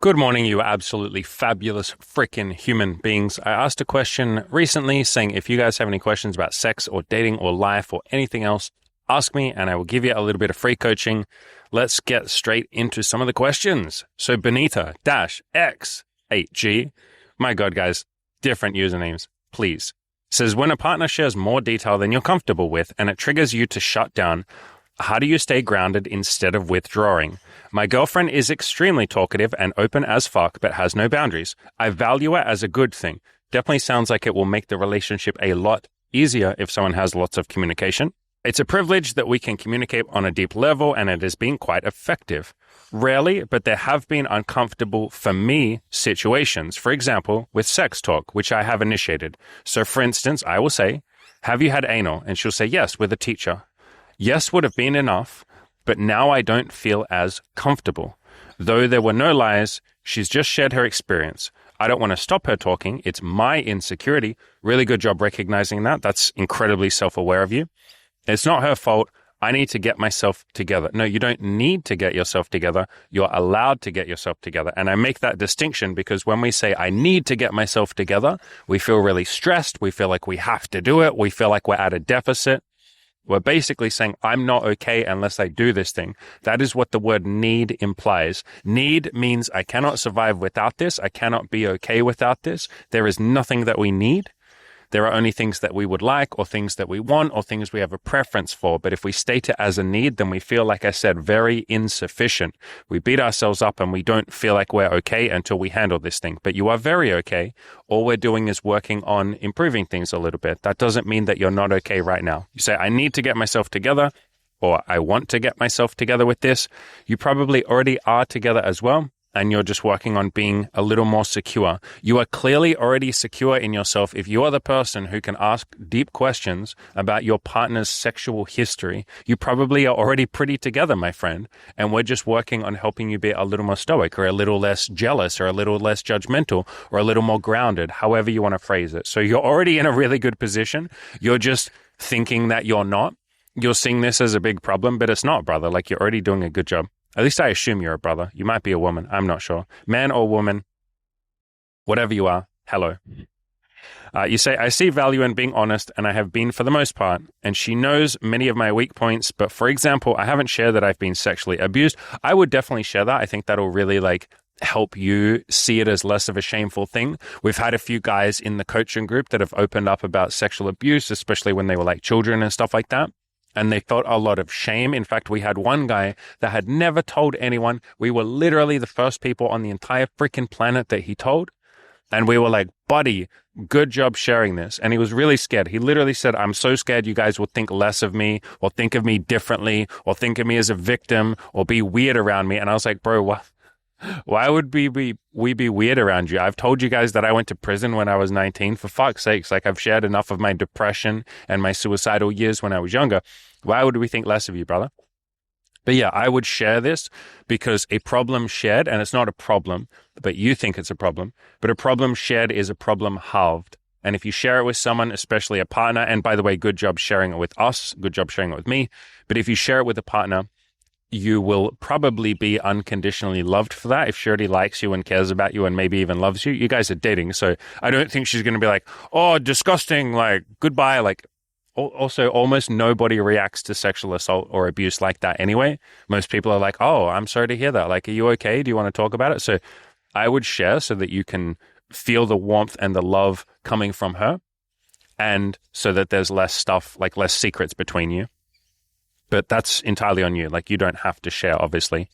Good morning, you absolutely fabulous freaking human beings. I asked a question recently saying if you guys have any questions about sex or dating or life or anything else, ask me and I will give you a little bit of free coaching. Let's get straight into some of the questions. So Benita-X8G, my God, guys, different usernames, please. Says, when a partner shares more detail than you're comfortable with and it triggers you to shut down, how do you stay grounded instead of withdrawing? My girlfriend is extremely talkative and open as fuck, but has no boundaries. I value it as a good thing. Definitely sounds like it will make the relationship a lot easier if someone has lots of communication. It's a privilege that we can communicate on a deep level, and it has been quite effective. Rarely, but there have been uncomfortable, for me, situations. For example, with sex talk, which I have initiated. So, for instance, I will say, have you had anal? And she'll say, yes, with a teacher. Yes would have been enough, but now I don't feel as comfortable. Though there were no lies, she's just shared her experience. I don't want to stop her talking. It's my insecurity. Really good job recognizing that. That's incredibly self-aware of you. It's not her fault. I need to get myself together. No, you don't need to get yourself together. You're allowed to get yourself together. And I make that distinction because when we say, I need to get myself together, we feel really stressed. We feel like we have to do it. We feel like we're at a deficit. We're basically saying, I'm not okay unless I do this thing. That is what the word need implies. Need means I cannot survive without this. I cannot be okay without this. There is nothing that we need. There are only things that we would like or things that we want or things we have a preference for. But if we state it as a need, then we feel, like I said, very insufficient. We beat ourselves up and we don't feel like we're okay until we handle this thing. But you are very okay. All we're doing is working on improving things a little bit. That doesn't mean that you're not okay right now. You say, I need to get myself together, or I want to get myself together with this. You probably already are together as well. And you're just working on being a little more secure. You are clearly already secure in yourself if you are the person who can ask deep questions about your partner's sexual history. You probably are already pretty together, my friend. And we're just working on helping you be a little more stoic or a little less jealous or a little less judgmental or a little more grounded, however you want to phrase it. So you're already in a really good position. You're just thinking that you're not. You're seeing this as a big problem, but it's not, brother. Like, you're already doing a good job. At least I assume you're a brother. You might be a woman. I'm not sure. Man or woman, whatever you are, hello. You say, I see value in being honest, and I have been for the most part, and she knows many of my weak points, but for example, I haven't shared that I've been sexually abused. I would definitely share that. I think that'll really help you see it as less of a shameful thing. We've had a few guys in the coaching group that have opened up about sexual abuse, especially when they were like children and stuff like that. And they felt a lot of shame. In fact, we had one guy that had never told anyone. We were literally the first people on the entire freaking planet that he told. And we were like, buddy, good job sharing this. And he was really scared. He literally said, I'm so scared you guys will think less of me or think of me differently or think of me as a victim or be weird around me. And I was like, bro, what? Why would we be weird around you? I've told you guys that I went to prison when I was 19. For fuck's sakes, like, I've shared enough of my depression and my suicidal years when I was younger. Why would we think less of you, brother? But yeah, I would share this because a problem shared, and it's not a problem, but you think it's a problem, but a problem shared is a problem halved. And if you share it with someone, especially a partner, and by the way, good job sharing it with us, good job sharing it with me, but if you share it with a partner, you will probably be unconditionally loved for that. If she already likes you and cares about you and maybe even loves you, you guys are dating. So I don't think she's going to be like, oh, disgusting, like, goodbye. Like, also, almost nobody reacts to sexual assault or abuse like that anyway. Most people are like, oh, I'm sorry to hear that. Like, are you okay? Do you want to talk about it? So I would share so that you can feel the warmth and the love coming from her, and so that there's less stuff, like less secrets between you. But that's entirely on you. Like, you don't have to share, obviously.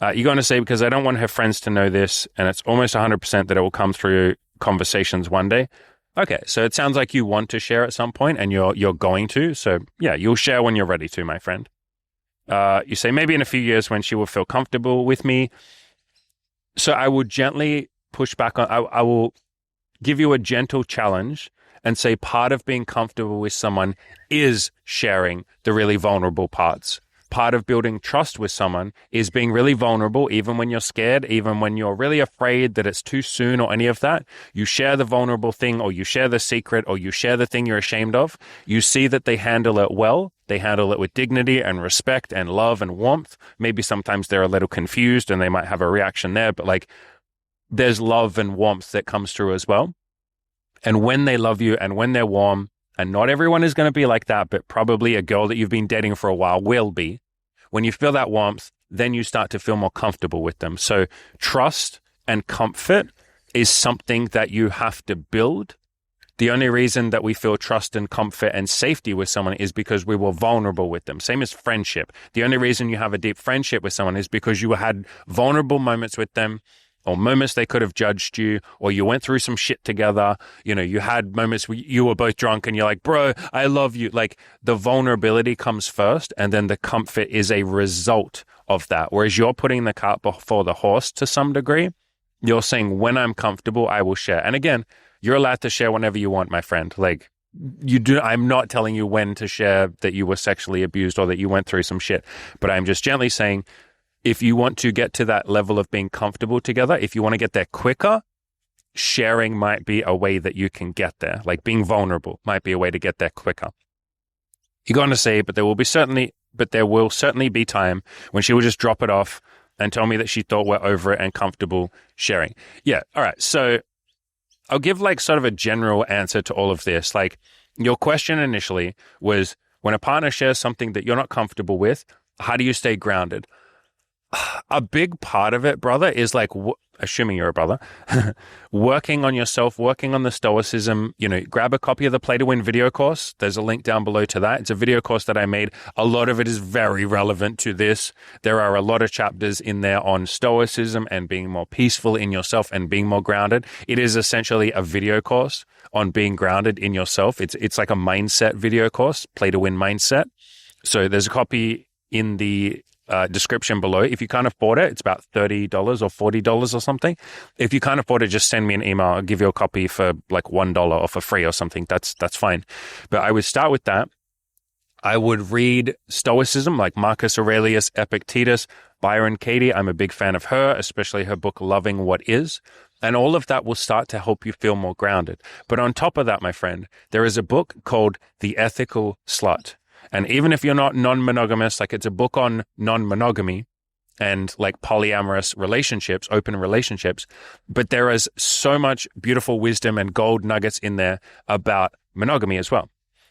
You're going to say, because I don't want her friends to know this, and it's almost 100% that it will come through conversations one day. Okay, so it sounds like you want to share at some point, and you're going to. So yeah, you'll share when you're ready to, my friend. You say, maybe in a few years when she will feel comfortable with me. So I will gently push back on, I will give you a gentle challenge and say part of being comfortable with someone is sharing the really vulnerable parts. Part of building trust with someone is being really vulnerable, even when you're scared, even when you're really afraid that it's too soon or any of that. You share the vulnerable thing, or you share the secret, or you share the thing you're ashamed of. You see that they handle it well. They handle it with dignity and respect and love and warmth. Maybe sometimes they're a little confused and they might have a reaction there, but like, there's love and warmth that comes through as well. And when they love you and when they're warm, and not everyone is going to be like that, but probably a girl that you've been dating for a while will be. When you feel that warmth, then you start to feel more comfortable with them. So trust and comfort is something that you have to build. The only reason that we feel trust and comfort and safety with someone is because we were vulnerable with them. Same as friendship. The only reason you have a deep friendship with someone is because you had vulnerable moments with them, or moments they could have judged you, or you went through some shit together. You know, you had moments where you were both drunk and you're like, bro, I love you. Like, the vulnerability comes first, and then the comfort is a result of that. Whereas you're putting the cart before the horse to some degree. You're saying, when I'm comfortable, I will share. And again, you're allowed to share whenever you want, my friend. Like, I'm not telling you when to share that you were sexually abused or that you went through some shit, but I'm just gently saying, if you want to get to that level of being comfortable together, if you want to get there quicker, sharing might be a way that you can get there. Like, being vulnerable might be a way to get there quicker. You're going to say, but there will certainly be time when she will just drop it off and tell me that she thought we're over it and comfortable sharing. Yeah. All right. So I'll give like sort of a general answer to all of this. Like, your question initially was, when a partner shares something that you're not comfortable with, how do you stay grounded? A big part of it, brother, is like, assuming you're a brother, working on yourself, working on the stoicism. You know, grab a copy of the Play to Win video course. There's a link down below to that. It's a video course that I made. A lot of it is very relevant to this. There are a lot of chapters in there on stoicism and being more peaceful in yourself and being more grounded. It is essentially a video course on being grounded in yourself. It's like a mindset video course, Play to Win mindset. So there's a copy in the description below. If you can't afford it, it's about $30 or $40 or something. If you can't afford it, just send me an email. I'll give you a copy for like $1 or for free or something. That's fine. But I would start with that. I would read Stoicism, like Marcus Aurelius, Epictetus, Byron Katie. I'm a big fan of her, especially her book, Loving What Is. And all of that will start to help you feel more grounded. But on top of that, my friend, there is a book called The Ethical Slut. And even if you're not non-monogamous, like, it's a book on non-monogamy and like polyamorous relationships, open relationships, but there is so much beautiful wisdom and gold nuggets in there about monogamy as well.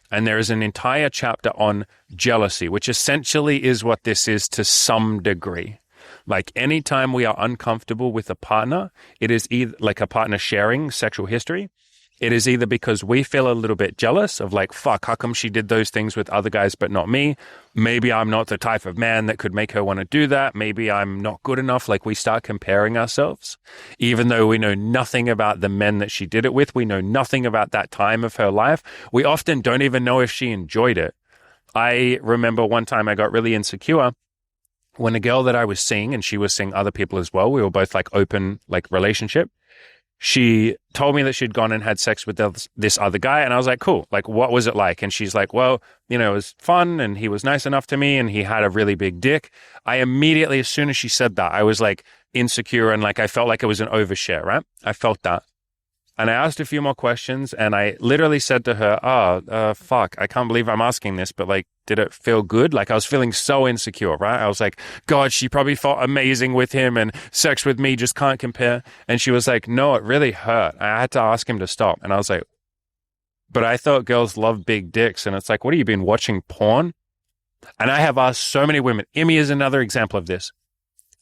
And there is an entire chapter on jealousy, which essentially is what this is to some degree. Like, anytime we are uncomfortable with a partner, it is either like a partner sharing sexual history. It is either because we feel a little bit jealous of like, fuck, how come she did those things with other guys but not me? Maybe I'm not the type of man that could make her want to do that. Maybe I'm not good enough. Like, we start comparing ourselves. Even though we know nothing about the men that she did it with, we know nothing about that time of her life. We often don't even know if she enjoyed it. I remember one time I got really insecure when a girl that I was seeing, and she was seeing other people as well, we were both like open, like, relationship. She told me that she'd gone and had sex with this other guy. And I was like, cool. Like, what was it like? And she's like, well, you know, it was fun and he was nice enough to me and he had a really big dick. I immediately, as soon as she said that, I was like insecure and like I felt like it was an overshare, right? I felt that. And I asked a few more questions and I literally said to her, fuck, I can't believe I'm asking this, but like, did it feel good? Like, I was feeling so insecure, right? I was like, God, she probably felt amazing with him and sex with me just can't compare. And she was like, no, it really hurt. I had to ask him to stop. And I was like, but I thought girls love big dicks. And it's like, what have you been watching porn? And I have asked so many women. Emmy is another example of this.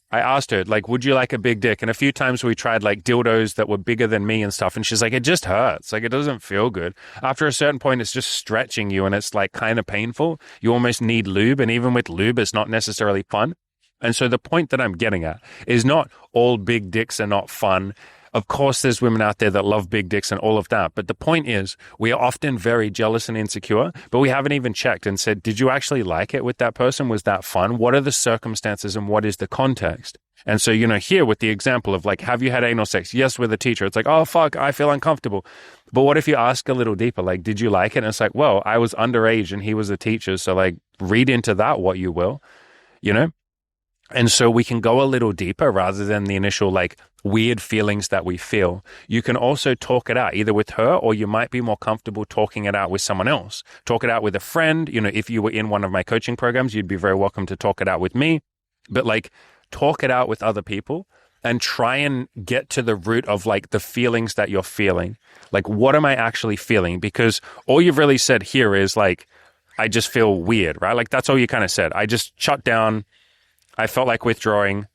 I asked her, like, would you like a big dick? And a few times we tried like dildos that were bigger than me and stuff. And she's like, it just hurts. Like, it doesn't feel good. After a certain point, it's just stretching you and it's like kind of painful. You almost need lube. And even with lube, it's not necessarily fun. And so the point that I'm getting at is not all big dicks are not fun. Of course, there's women out there that love big dicks and all of that. But the point is, we are often very jealous and insecure, but we haven't even checked and said, did you actually like it with that person? Was that fun? What are the circumstances and what is the context? And so, you know, here with the example of like, have you had anal sex? Yes, with a teacher. It's like, oh, fuck, I feel uncomfortable. But what if you ask a little deeper? Like, did you like it? And it's like, well, I was underage and he was a teacher. So like, read into that what you will, you know? And so we can go a little deeper rather than the initial like weird feelings that we feel. You can also talk it out either with her, or you might be more comfortable talking it out with someone else. Talk it out with a friend. You know, if you were in one of my coaching programs, you'd be very welcome to talk it out with me. But like, talk it out with other people and try and get to the root of like the feelings that you're feeling. Like, what am I actually feeling? Because all you've really said here is like, I just feel weird, right? Like, that's all you kind of said. I just shut down. I felt like withdrawing.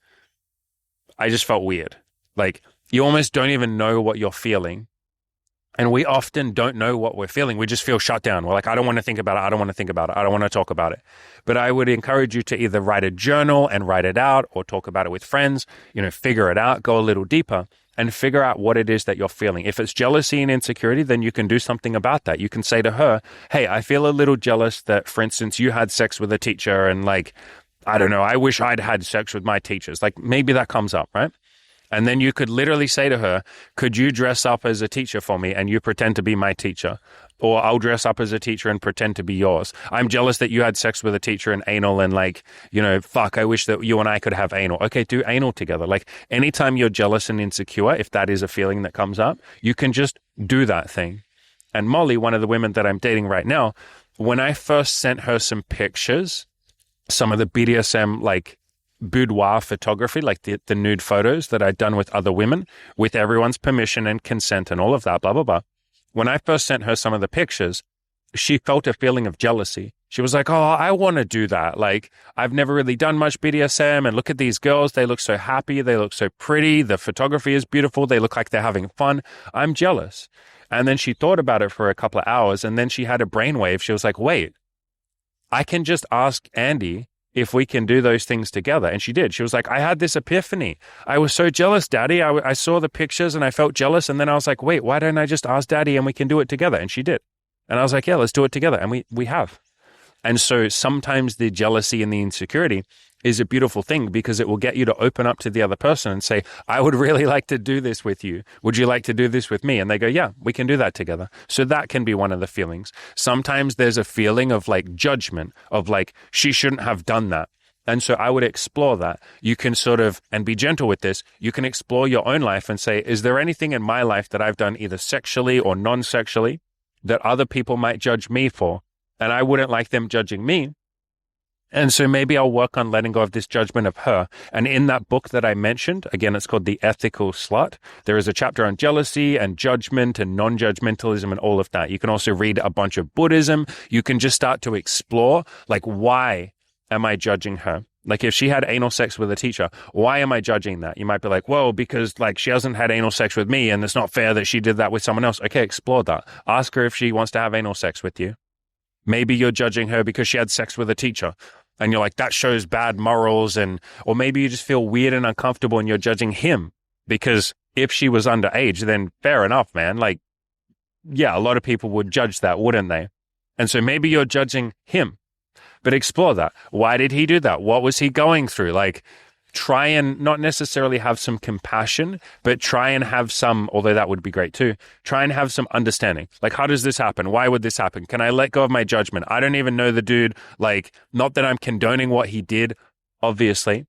I just felt weird. Like, you almost don't even know what you're feeling. And we often don't know what we're feeling. We just feel shut down. We're like, I don't want to think about it. I don't want to think about it. I don't want to talk about it. But I would encourage you to either write a journal and write it out, or talk about it with friends, figure it out, go a little deeper and figure out what it is that you're feeling. If it's jealousy and insecurity, then you can do something about that. You can say to her, hey, I feel a little jealous that, for instance, you had sex with a teacher and like, I don't know, I wish I'd had sex with my teachers. Like, maybe that comes up, right? And then you could literally say to her, could you dress up as a teacher for me and you pretend to be my teacher? Or I'll dress up as a teacher and pretend to be yours. I'm jealous that you had sex with a teacher and anal and like, fuck, I wish that you and I could have anal. Okay, do anal together. Like, anytime you're jealous and insecure, if that is a feeling that comes up, you can just do that thing. And Molly, one of the women that I'm dating right now, when I first sent her some pictures, some of the BDSM like boudoir photography, like the nude photos that I'd done with other women, with everyone's permission and consent and all of that, blah, blah, blah. When I first sent her some of the pictures, she felt a feeling of jealousy. She was like, oh, I want to do that. Like, I've never really done much BDSM, and look at these girls. They look so happy. They look so pretty. The photography is beautiful. They look like they're having fun. I'm jealous. And then she thought about it for a couple of hours, and then she had a brainwave. She was like, wait, I can just ask Andy if we can do those things together. And she did. She was like, I had this epiphany. I was so jealous, Daddy. I saw the pictures and I felt jealous. And then I was like, wait, why don't I just ask Daddy and we can do it together? And she did. And I was like, yeah, let's do it together. And we have. And so sometimes the jealousy and the insecurity is a beautiful thing, because it will get you to open up to the other person and say, I would really like to do this with you. Would you like to do this with me? And they go, yeah, we can do that together. So that can be one of the feelings. Sometimes there's a feeling of like judgment, of like, she shouldn't have done that. And so I would explore that. You can sort of, and be gentle with this, you can explore your own life and say, is there anything in my life that I've done either sexually or non-sexually that other people might judge me for? And I wouldn't like them judging me. And so maybe I'll work on letting go of this judgment of her. And in that book that I mentioned, again, it's called The Ethical Slut. There is a chapter on jealousy and judgment and non-judgmentalism and all of that. You can also read a bunch of Buddhism. You can just start to explore, like, why am I judging her? Like, if she had anal sex with a teacher, why am I judging that? You might be like, well, because like she hasn't had anal sex with me and it's not fair that she did that with someone else. Okay, explore that. Ask her if she wants to have anal sex with you. Maybe you're judging her because she had sex with a teacher. And you're like, that shows bad morals. Or maybe you just feel weird and uncomfortable and you're judging him because if she was underage, then fair enough, man. Like, yeah, a lot of people would judge that, wouldn't they? And so maybe you're judging him, but explore that. Why did he do that? What was he going through? Like, try and not necessarily have some compassion, but try and have some, although that would be great too, try and have some understanding. Like, how does this happen? Why would this happen? Can I let go of my judgment? I don't even know the dude. Like, not that I'm condoning what he did, obviously,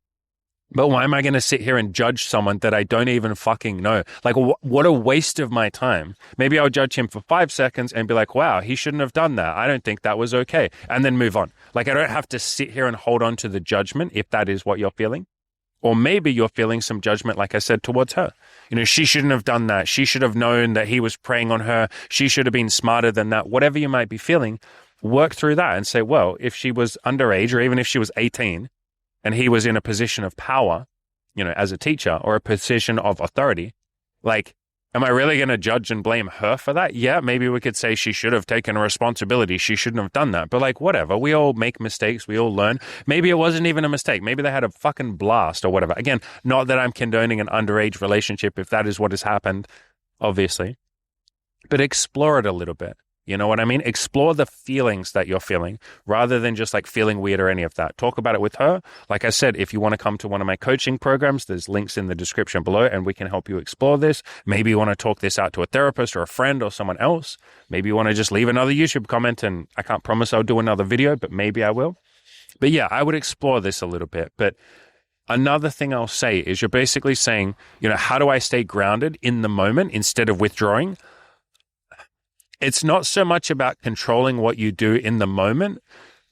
but why am I going to sit here and judge someone that I don't even fucking know? Like, what a waste of my time. Maybe I'll judge him for 5 seconds and be like, wow, he shouldn't have done that. I don't think that was okay. And then move on. Like, I don't have to sit here and hold on to the judgment if that is what you're feeling. Or maybe you're feeling some judgment, like I said, towards her. She shouldn't have done that. She should have known that he was preying on her. She should have been smarter than that. Whatever you might be feeling, work through that and say, well, if she was underage, or even if she was 18 and he was in a position of power, as a teacher, or a position of authority, like, am I really going to judge and blame her for that? Yeah, maybe we could say she should have taken responsibility. She shouldn't have done that. But like, whatever. We all make mistakes. We all learn. Maybe it wasn't even a mistake. Maybe they had a fucking blast or whatever. Again, not that I'm condoning an underage relationship if that is what has happened, obviously. But explore it a little bit. You know what I mean? Explore the feelings that you're feeling rather than just like feeling weird or any of that. Talk about it with her. Like I said, if you want to come to one of my coaching programs, there's links in the description below and we can help you explore this. Maybe you want to talk this out to a therapist or a friend or someone else. Maybe you want to just leave another YouTube comment, and I can't promise I'll do another video, but maybe I will. But yeah, I would explore this a little bit. But another thing I'll say is you're basically saying, how do I stay grounded in the moment instead of withdrawing? It's not so much about controlling what you do in the moment,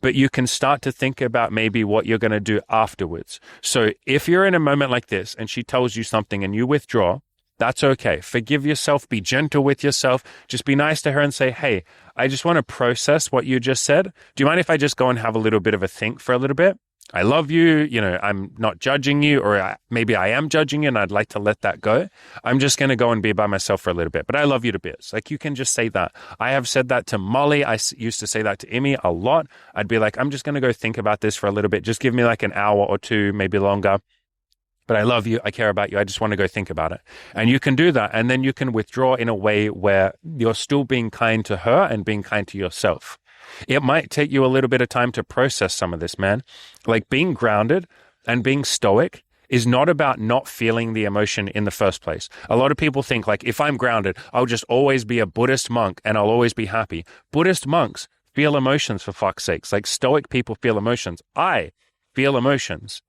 but you can start to think about maybe what you're going to do afterwards. So if you're in a moment like this and she tells you something and you withdraw, that's okay. Forgive yourself. Be gentle with yourself. Just be nice to her and say, hey, I just want to process what you just said. Do you mind if I just go and have a little bit of a think for a little bit? I love you. I'm not judging you, or maybe I am judging you and I'd like to let that go. I'm just going to go and be by myself for a little bit, but I love you to bits. Like, you can just say that. I have said that to Molly. I used to say that to Emmy a lot. I'd be like, I'm just going to go think about this for a little bit. Just give me like an hour or two, maybe longer. But I love you. I care about you. I just want to go think about it. And you can do that. And then you can withdraw in a way where you're still being kind to her and being kind to yourself. It might take you a little bit of time to process some of this, man. Like, being grounded and being stoic is not about not feeling the emotion in the first place. A lot of people think, like, if I'm grounded, I'll just always be a Buddhist monk and I'll always be happy. Buddhist monks feel emotions, for fuck's sakes. Like, stoic people feel emotions. I feel emotions.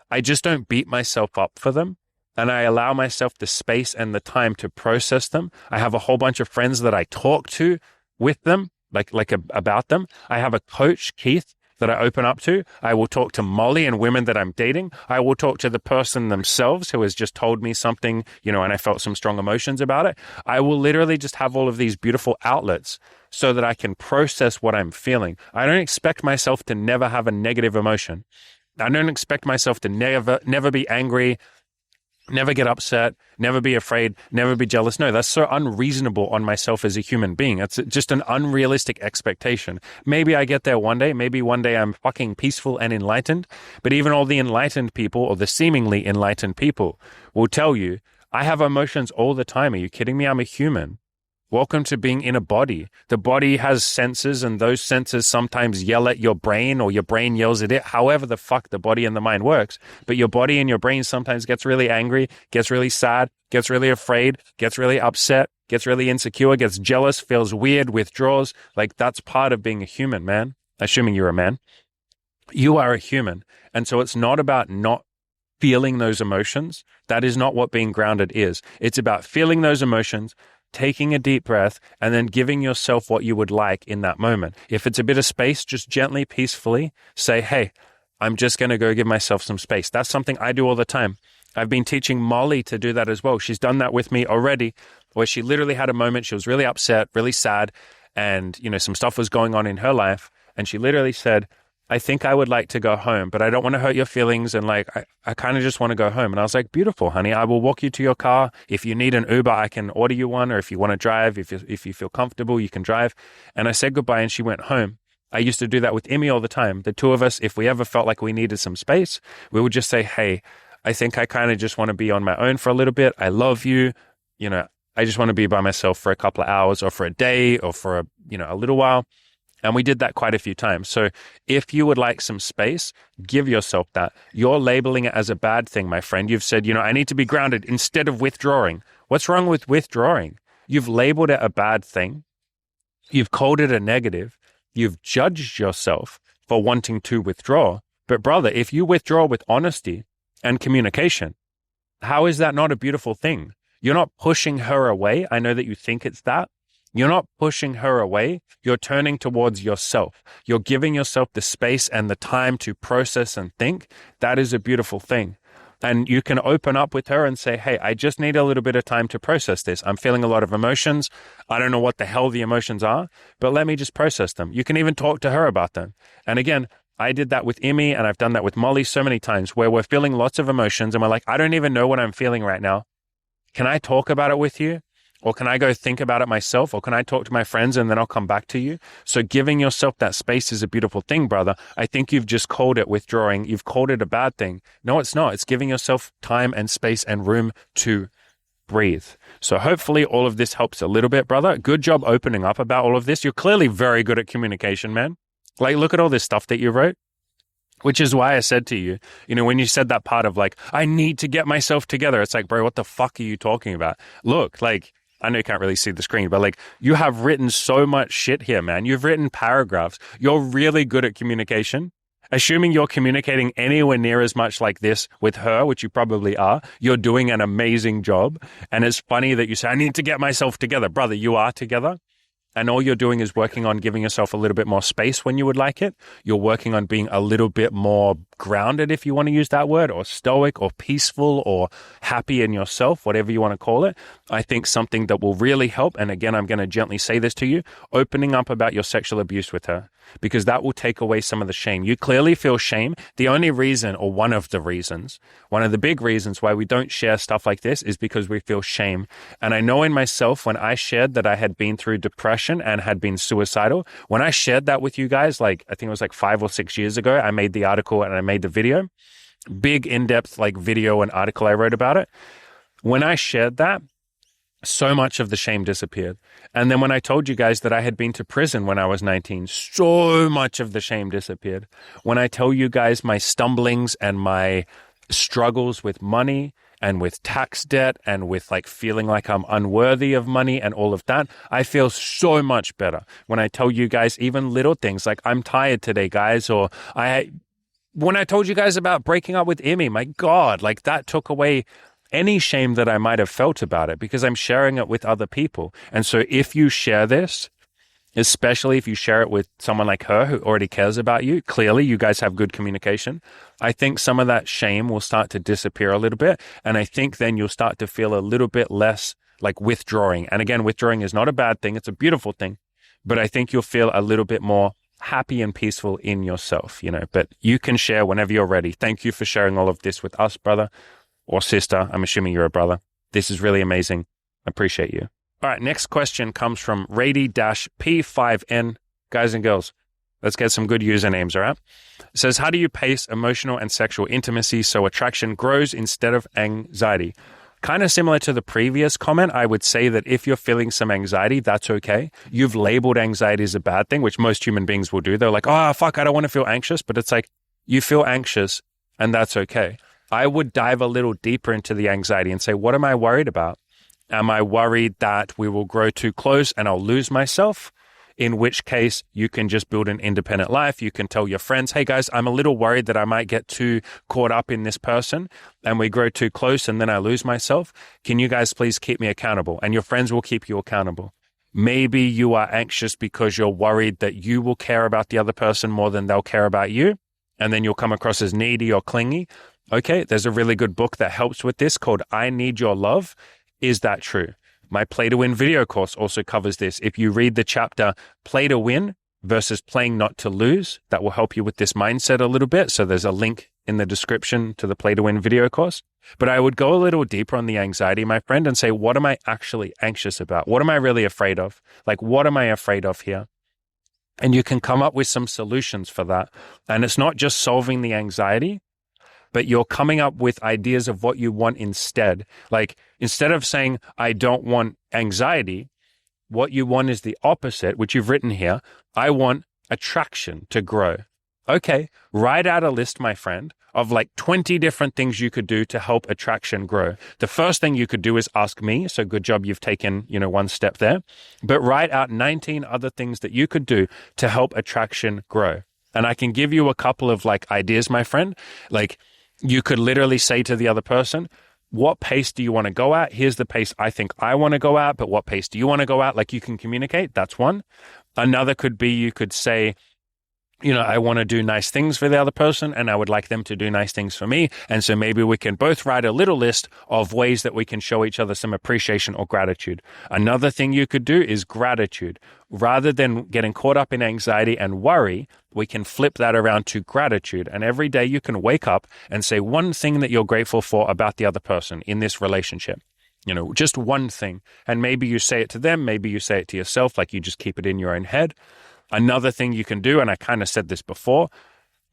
I just don't beat myself up for them. And I allow myself the space and the time to process them. I have a whole bunch of friends that I talk to with them, about them. I have a coach, Keith, that I open up to. I will talk to Molly and women that I'm dating. I will talk to the person themselves who has just told me something, and I felt some strong emotions about it. I will literally just have all of these beautiful outlets so that I can process what I'm feeling. I don't expect myself to never have a negative emotion. I don't expect myself to never be angry, never get upset, never be afraid, never be jealous. No, that's so unreasonable on myself as a human being. It's just an unrealistic expectation. Maybe I get there one day. Maybe one day I'm fucking peaceful and enlightened. But even all the enlightened people, or the seemingly enlightened people, will tell you, I have emotions all the time. Are you kidding me? I'm a human. Welcome to being in a body. The body has senses, and those senses sometimes yell at your brain, or your brain yells at it. However the fuck the body and the mind works. But your body and your brain sometimes gets really angry, gets really sad, gets really afraid, gets really upset, gets really insecure, gets jealous, feels weird, withdraws. Like, that's part of being a human, man. Assuming you're a man. You are a human. And so it's not about not feeling those emotions. That is not what being grounded is. It's about feeling those emotions, taking a deep breath, and then giving yourself what you would like in that moment. If it's a bit of space, just gently, peacefully say, hey, I'm just going to go give myself some space. That's something I do all the time. I've been teaching Molly to do that as well. She's done that with me already, where she literally had a moment. She was really upset, really sad, and, some stuff was going on in her life. And she literally said, I think I would like to go home, but I don't want to hurt your feelings. And I kind of just want to go home. And I was like, beautiful, honey. I will walk you to your car. If you need an Uber, I can order you one. Or if you want to drive, if you feel comfortable, you can drive. And I said goodbye and she went home. I used to do that with Emmy all the time. The two of us, if we ever felt like we needed some space, we would just say, hey, I think I kind of just want to be on my own for a little bit. I love you. I just want to be by myself for a couple of hours, or for a day, or for a little while. And we did that quite a few times. So if you would like some space, give yourself that. You're labeling it as a bad thing, my friend. You've said, I need to be grounded instead of withdrawing. What's wrong with withdrawing? You've labeled it a bad thing. You've called it a negative. You've judged yourself for wanting to withdraw. But brother, if you withdraw with honesty and communication, how is that not a beautiful thing? You're not pushing her away. I know that you think it's that. You're not pushing her away. You're turning towards yourself. You're giving yourself the space and the time to process and think. That is a beautiful thing. And you can open up with her and say, hey, I just need a little bit of time to process this. I'm feeling a lot of emotions. I don't know what the hell the emotions are, but let me just process them. You can even talk to her about them. And again, I did that with Emmy, and I've done that with Molly so many times, where we're feeling lots of emotions and we're like, I don't even know what I'm feeling right now. Can I talk about it with you? Or can I go think about it myself? Or can I talk to my friends and then I'll come back to you? So giving yourself that space is a beautiful thing, brother. I think you've just called it withdrawing. You've called it a bad thing. No, it's not. It's giving yourself time and space and room to breathe. So hopefully all of this helps a little bit, brother. Good job opening up about all of this. You're clearly very good at communication, man. Like, look at all this stuff that you wrote. Which is why I said to you, when you said that part of like, I need to get myself together. It's like, bro, what the fuck are you talking about? Look, like, I know you can't really see the screen, but like, you have written so much shit here, man. You've written paragraphs. You're really good at communication. Assuming you're communicating anywhere near as much like this with her, which you probably are, you're doing an amazing job. And it's funny that you say, I need to get myself together. Brother, you are together. and all you're doing is working on giving yourself a little bit more space when you would like it. You're working on being a little bit more grounded, if you want to use that word, or stoic, or peaceful, or happy in yourself, whatever you want to call it. I think something that will really help, and again, I'm going to gently say this to you, opening up about your sexual abuse with her, because that will take away some of the shame. You clearly feel shame. The only reason, or one of the big reasons why we don't share stuff like this is because we feel shame. And I know in myself, when I shared that I had been through depression and had been suicidal, when I shared that with you guys, like I think it was like 5 or 6 years ago, I made the article and I made the video, big in-depth like video and article I wrote about it. When I shared that, so much of the shame disappeared. And then when I told you guys that I had been to prison when I was 19, so much of the shame disappeared. When I tell you guys my stumblings and my struggles with money and with tax debt and with like feeling like I'm unworthy of money and all of that, I feel so much better. When I tell you guys even little things like I'm tired today, guys, or when I told you guys about breaking up with Emmy, my God, like that took away any shame that I might have felt about it because I'm sharing it with other people. And so if you share this, especially if you share it with someone like her who already cares about you, clearly you guys have good communication, I think some of that shame will start to disappear a little bit. And I think then you'll start to feel a little bit less like withdrawing. And again, withdrawing is not a bad thing. It's a beautiful thing. But I think you'll feel a little bit more happy and peaceful in yourself, but you can share whenever you're ready. Thank you for sharing all of this with us, brother. Or sister. I'm assuming you're a brother. This is really amazing. I appreciate you. All right, next question comes from Rady-P5N. Guys and girls, let's get some good usernames, all right? It says, how do you pace emotional and sexual intimacy so attraction grows instead of anxiety? Kind of similar to the previous comment, I would say that if you're feeling some anxiety, that's okay. You've labeled anxiety as a bad thing, which most human beings will do. They're like, oh, fuck, I don't want to feel anxious. But it's like, you feel anxious and that's okay. I would dive a little deeper into the anxiety and say, what am I worried about? Am I worried that we will grow too close and I'll lose myself? In which case, you can just build an independent life. You can tell your friends, hey guys, I'm a little worried that I might get too caught up in this person and we grow too close and then I lose myself. Can you guys please keep me accountable? And your friends will keep you accountable. Maybe you are anxious because you're worried that you will care about the other person more than they'll care about you. And then you'll come across as needy or clingy. Okay, there's a really good book that helps with this called I Need Your Love. Is that true? My Play to Win video course also covers this. If you read the chapter Play to Win versus Playing Not to Lose, that will help you with this mindset a little bit. So there's a link in the description to the Play to Win video course. But I would go a little deeper on the anxiety, my friend, and say, what am I actually anxious about? What am I really afraid of? Like, what am I afraid of here? And you can come up with some solutions for that. And it's not just solving the anxiety, but you're coming up with ideas of what you want instead. Like, instead of saying, I don't want anxiety, what you want is the opposite, which you've written here. I want attraction to grow. Okay, write out a list, my friend, of like 20 different things you could do to help attraction grow. The first thing you could do is ask me. So good job, you've taken, one step there. But write out 19 other things that you could do to help attraction grow. And I can give you a couple of like ideas, my friend. Like, you could literally say to the other person, what pace do you want to go at? Here's the pace I think I want to go at, but what pace do you want to go at? Like, you can communicate. That's one. Another could be, you could say, I want to do nice things for the other person and I would like them to do nice things for me. And so maybe we can both write a little list of ways that we can show each other some appreciation or gratitude. Another thing you could do is gratitude. Rather than getting caught up in anxiety and worry, we can flip that around to gratitude. And every day you can wake up and say one thing that you're grateful for about the other person in this relationship. Just one thing. And maybe you say it to them, maybe you say it to yourself, like you just keep it in your own head. Another thing you can do, and I kind of said this before,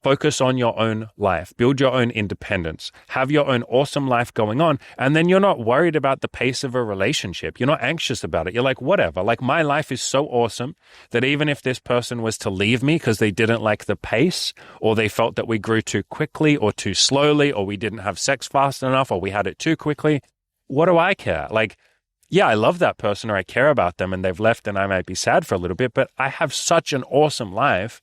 focus on your own life, build your own independence, have your own awesome life going on, and then you're not worried about the pace of a relationship. You're not anxious about it. You're like, whatever, like my life is so awesome that even if this person was to leave me because they didn't like the pace, or they felt that we grew too quickly or too slowly, or we didn't have sex fast enough, or we had it too quickly, what do I care? Like, yeah, I love that person or I care about them and they've left and I might be sad for a little bit, but I have such an awesome life.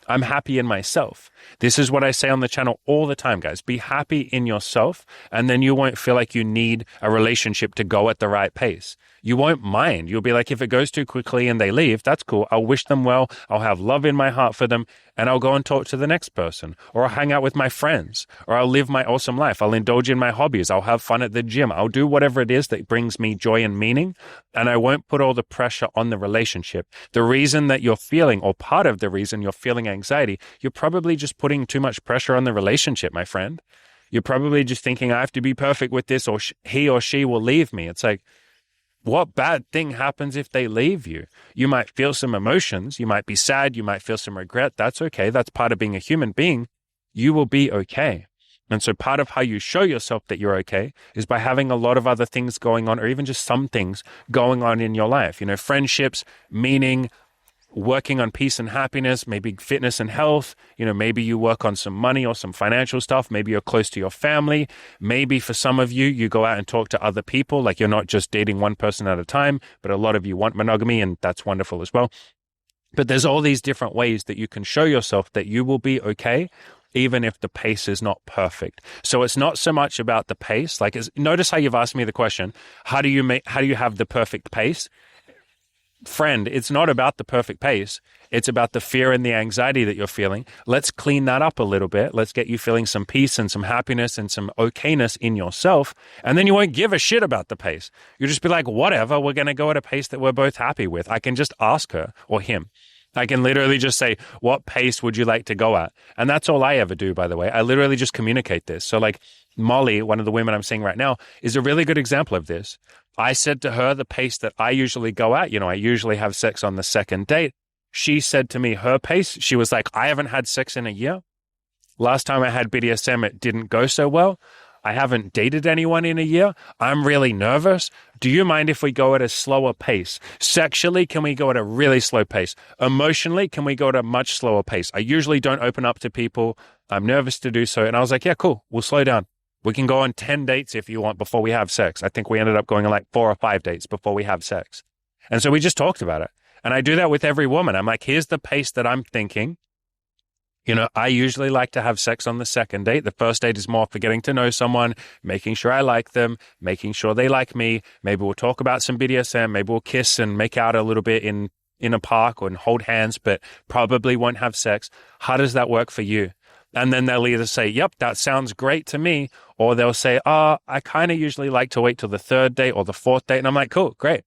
I'm happy in myself. This is what I say on the channel all the time, guys. Be happy in yourself, and then you won't feel like you need a relationship to go at the right pace. You won't mind. You'll be like, if it goes too quickly and they leave, that's cool. I'll wish them well. I'll have love in my heart for them, and I'll go and talk to the next person, or I'll hang out with my friends, or I'll live my awesome life. I'll indulge in my hobbies. I'll have fun at the gym. I'll do whatever it is that brings me joy and meaning, and I won't put all the pressure on the relationship. The reason that you're feeling, or part of the reason you're feeling anxiety, you're probably just putting too much pressure on the relationship, my friend. You're probably just thinking, I have to be perfect with this, or he or she will leave me. It's like, what bad thing happens if they leave you? You might feel some emotions. You might be sad. You might feel some regret. That's okay. That's part of being a human being. You will be okay. And so part of how you show yourself that you're okay is by having a lot of other things going on, or even just some things going on in your life. You know, friendships, meaning, working on peace and happiness, maybe fitness and health. You know, maybe you work on some money or some financial stuff. Maybe you're close to your family. Maybe for some of you, you go out and talk to other people. Like, you're not just dating one person at a time, but a lot of you want monogamy, and that's wonderful as well. But there's all these different ways that you can show yourself that you will be okay, even if the pace is not perfect. So it's not so much about the pace. Like, notice how you've asked me the question, how do you have the perfect pace? Friend, it's not about the perfect pace. It's about the fear and the anxiety that you're feeling. Let's clean that up a little bit. Let's get you feeling some peace and some happiness and some okayness in yourself. And then you won't give a shit about the pace. You'll just be like, whatever, we're going to go at a pace that we're both happy with. I can just ask her or him. I can literally just say, what pace would you like to go at? And that's all I ever do, by the way. I literally just communicate this. So like Molly, one of the women I'm seeing right now, is a really good example of this. I said to her the pace that I usually go at. You know, I usually have sex on the second date. She said to me her pace. She was like, I haven't had sex in a year. Last time I had BDSM, it didn't go so well. I haven't dated anyone in a year. I'm really nervous. Do you mind if we go at a slower pace? Sexually, can we go at a really slow pace? Emotionally, can we go at a much slower pace? I usually don't open up to people. I'm nervous to do so. And I was like, yeah, cool. We'll slow down. We can go on 10 dates if you want before we have sex. I think we ended up going on like 4 or 5 dates before we have sex. And so we just talked about it. And I do that with every woman. I'm like, here's the pace that I'm thinking. You know, I usually like to have sex on the second date. The first date is more for getting to know someone, making sure I like them, making sure they like me. Maybe we'll talk about some BDSM. Maybe we'll kiss and make out a little bit in a park and hold hands, but probably won't have sex. How does that work for you? And then they'll either say, yep, that sounds great to me. Or they'll say, I kind of usually like to wait till the third date or the fourth date. And I'm like, cool, great.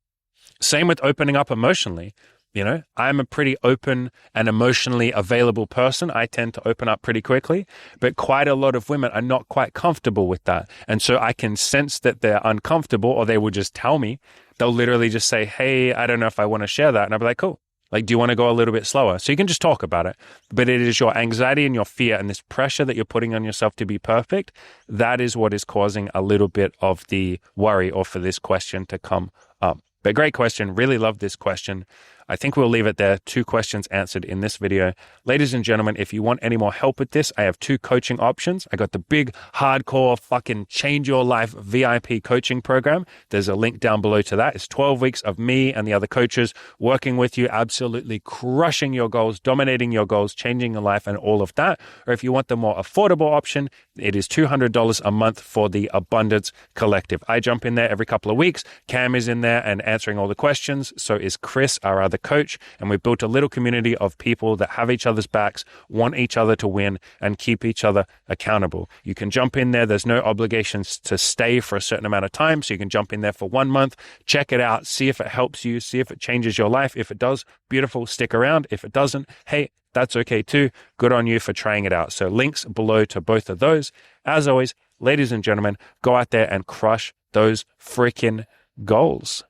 Same with opening up emotionally. You know, I'm a pretty open and emotionally available person. I tend to open up pretty quickly, but quite a lot of women are not quite comfortable with that. And so I can sense that they're uncomfortable, or they will just tell me. They'll literally just say, hey, I don't know if I want to share that. And I'll be like, cool. Like, do you want to go a little bit slower? So you can just talk about it. But it is your anxiety and your fear and this pressure that you're putting on yourself to be perfect. That is what is causing a little bit of the worry, or for this question to come up. But great question. Really love this question. I think we'll leave it there. 2 questions answered in this video. Ladies and gentlemen, if you want any more help with this, I have 2 coaching options. I got the big, hardcore, fucking change your life VIP coaching program. There's a link down below to that. It's 12 weeks of me and the other coaches working with you, absolutely crushing your goals, dominating your goals, changing your life, and all of that. Or if you want the more affordable option, it is $200 a month for the Abundance Collective. I jump in there every couple of weeks. Cam is in there and answering all the questions. So is Chris, our other coach, and we've built a little community of people that have each other's backs, want each other to win, and keep each other accountable. You can jump in there. There's no obligations to stay for a certain amount of time, so you can jump in there for 1 month, check it out, see if it helps you, see if it changes your life. If it does, beautiful, stick around. If it doesn't, hey, that's okay too. Good on you for trying it out. So links below to both of those. As always, ladies and gentlemen, go out there and crush those freaking goals.